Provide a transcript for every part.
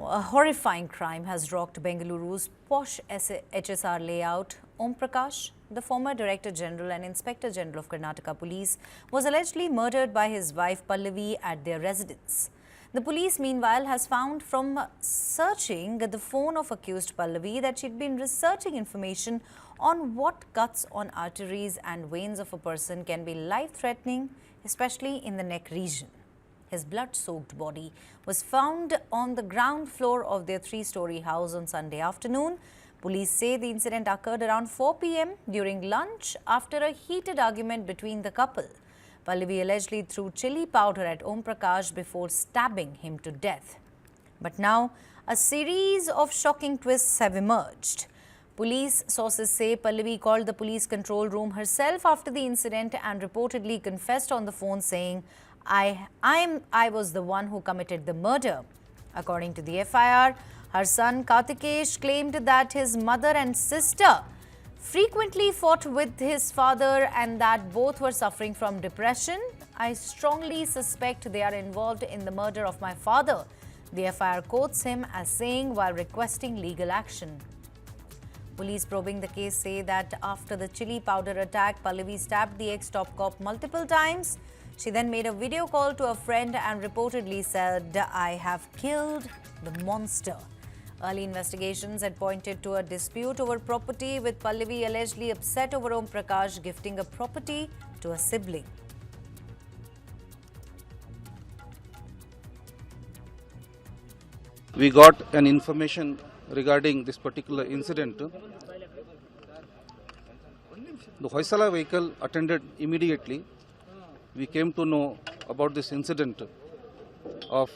Now, a horrifying crime has rocked Bengaluru's posh HSR layout. Om Prakash, the former Director General and Inspector General of Karnataka Police, was allegedly murdered by his wife Pallavi at their residence. The police, meanwhile, has found from searching the phone of accused Pallavi that she'd been researching information on what cuts on arteries and veins of a person can be life-threatening, especially in the neck region. His blood-soaked body was found on the ground floor of their three-story house on Sunday afternoon. Police say the incident occurred around 4 p.m. during lunch after a heated argument between the couple. Pallavi allegedly threw chili powder at Om Prakash before stabbing him to death. But now, a series of shocking twists have emerged. Police sources say Pallavi called the police control room herself after the incident and reportedly confessed on the phone, saying, I was the one who committed the murder. According to the FIR, her son Kartikesh claimed that his mother and sister frequently fought with his father and that both were suffering from depression. I strongly suspect they are involved in the murder of my father, the FIR quotes him as saying while requesting legal action. Police probing the case say that after the chili powder attack, Pallavi stabbed the ex-top cop multiple times. She then made a video call to a friend and reportedly said, I have killed the monster. Early investigations had pointed to a dispute over property, with Pallavi allegedly upset over Om Prakash gifting a property to a sibling. We got an information regarding this particular incident. The Hoysala vehicle attended immediately. We came to know about this incident of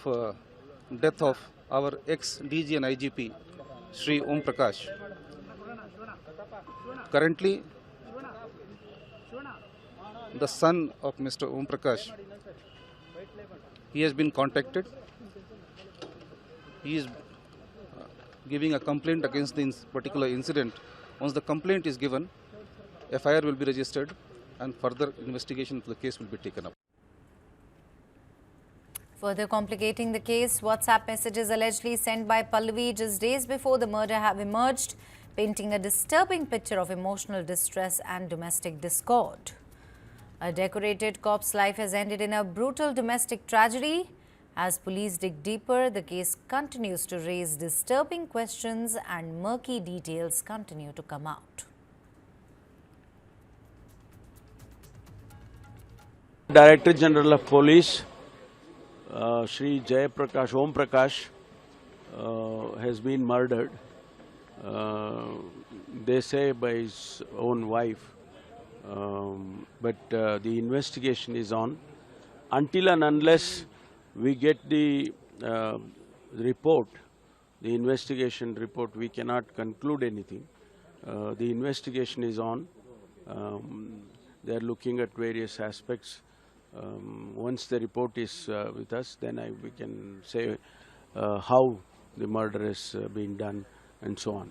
death of our ex-DG and IGP, Shri Om Prakash. Currently, the son of Mr. Om Prakash, he has been contacted. He is giving a complaint against this particular incident. Once the complaint is given, FIR will be registered and further investigation of the case will be taken up. Further complicating the case, WhatsApp messages allegedly sent by Pallavi just days before the murder have emerged, painting a disturbing picture of emotional distress and domestic discord. A decorated cop's life has ended in a brutal domestic tragedy. As police dig deeper, the case continues to raise disturbing questions and murky details continue to come out. Director General of Police, Shri Jai Prakash, Om Prakash, has been murdered. They say by his own wife, but the investigation is on. Until and unless we get the report, the investigation report, we cannot conclude anything. The investigation is on. They are looking at various aspects. Once the report is with us, then we can say how the murder has been done and so on.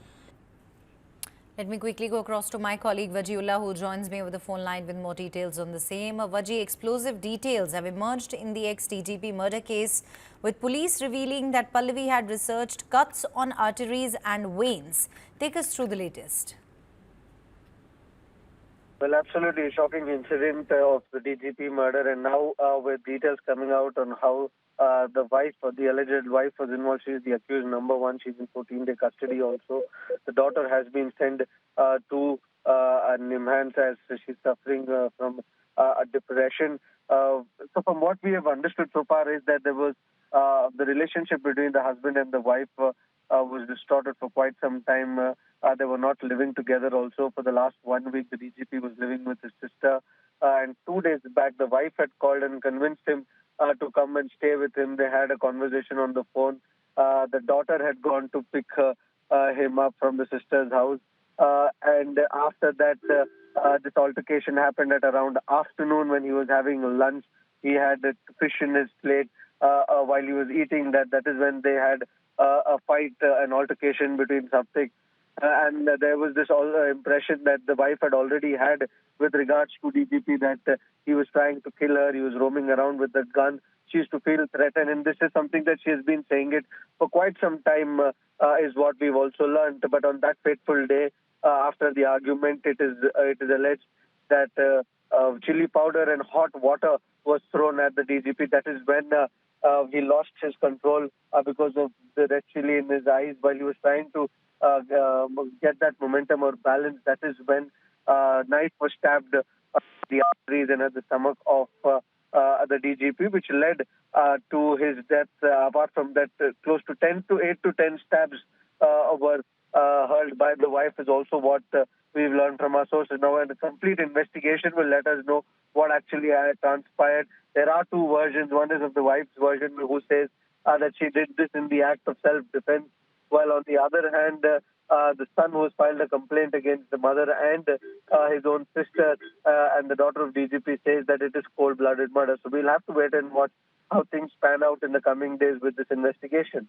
Let me quickly go across to my colleague Vajiullah, who joins me over the phone line with more details on the same. Vaji, explosive details have emerged in the ex-DGP murder case, with police revealing that Pallavi had researched cuts on arteries and veins. Take us through the latest. Well, absolutely a shocking incident of the DGP murder, and now with details coming out on how the wife, or the alleged wife, was involved. She is the accused number one. She's in 14-day custody also. The daughter has been sent to Nimhans as she's suffering from a depression. So from what we have understood so far is that there was the relationship between the husband and the wife was distorted for quite some time. They were not living together also. For the last 1 week, the DGP was living with his sister. And 2 days back, the wife had called and convinced him to come and stay with him. They had a conversation on the phone. The daughter had gone to pick him up from the sister's house. And after that, this altercation happened at around afternoon when he was having lunch. He had fish in his plate while he was eating. That is when they had a fight, an altercation between something. And there was this impression that the wife had already had with regards to DGP, that he was trying to kill her. He was roaming around with a gun. she used to feel threatened, and this is something that she has been saying it for quite some time, is what we've also learned. But on that fateful day, after the argument, it is alleged that chili powder and hot water was thrown at the DGP. That is when he lost his control because of the red chili in his eyes while he was trying to get that momentum or balance. That is when knife was stabbed the arteries and at the stomach of the DGP, which led to his death. Apart from that, close to 8 to 10 stabs were hurled by the wife, is also what we've learned from our sources. Now, and a complete investigation will let us know what actually transpired. There are two versions. One is of the wife's version, who says that she did this in the act of self-defense, while on the other hand, the son who has filed a complaint against the mother and his own sister and the daughter of DGP says that it is cold-blooded murder. So we'll have to wait and watch how things pan out in the coming days with this investigation.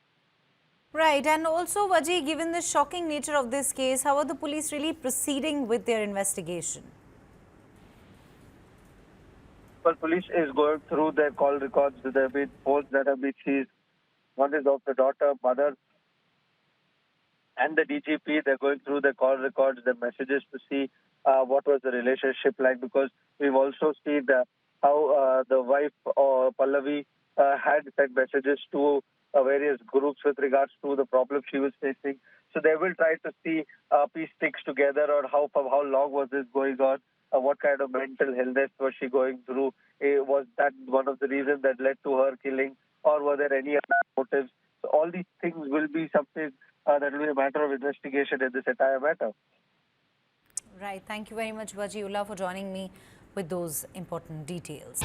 Right, and also, Vaji, given the shocking nature of this case, how are the police really proceeding with their investigation? Well, police is going through their call records. There have been phones that have been seized. One is of the daughter, mother, and the DGP. They're going through their call records, their messages to see what was the relationship like, because we've also seen how the wife, Pallavi, had sent messages to various groups with regards to the problem she was facing. So they will try to see piece sticks together, or how long was this going on, what kind of mental illness was she going through, was that one of the reasons that led to her killing, or were there any other motives? So all these things will be something that will be a matter of investigation in this entire matter. Right. Thank you very much, Vajiullah, for joining me with those important details.